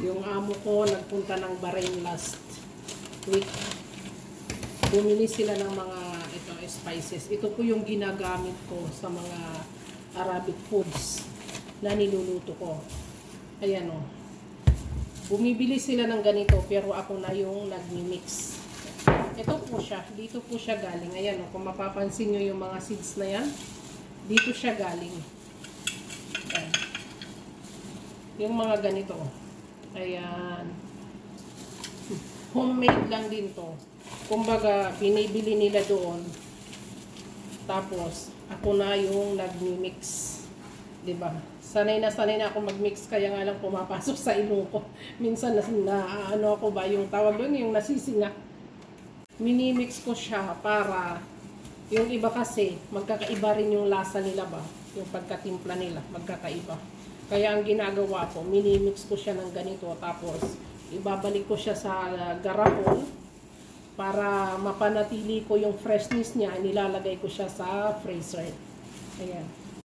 Yung amo ko nagpunta ng Bahrain last week. Bumili sila ng mga spices. Ito po yung ginagamit ko sa mga Arabic foods na niluluto ko. Ayan o. Bumibili sila ng ganito pero ako na yung nagmi-mix. Ito po siya. Dito po siya galing. Ayan o. Kung mapapansin nyo yung mga seeds na yan, dito siya galing. Ayan. Yung mga ganito. Ayan. Homemade lang din to. Kumbaga, binibili nila doon. Tapos, ako na yung nagmi-mix. Diba? Sanay na ako mag-mix. Kaya nga lang pumapasok sa ilong ko. Minsan ano ako ba, yung tawag doon, yung nasisinga. Minimix ko siya para yung iba kasi, magkakaiba rin yung lasa nila ba? Yung pagkatimpla nila, magkakaiba. Kaya ang ginagawa ko, minimix ko siya ng ganito. Tapos, ibabalik ko siya sa garapon para mapanatili ko yung freshness niya. Nilalagay ko siya sa freezer. Ayan.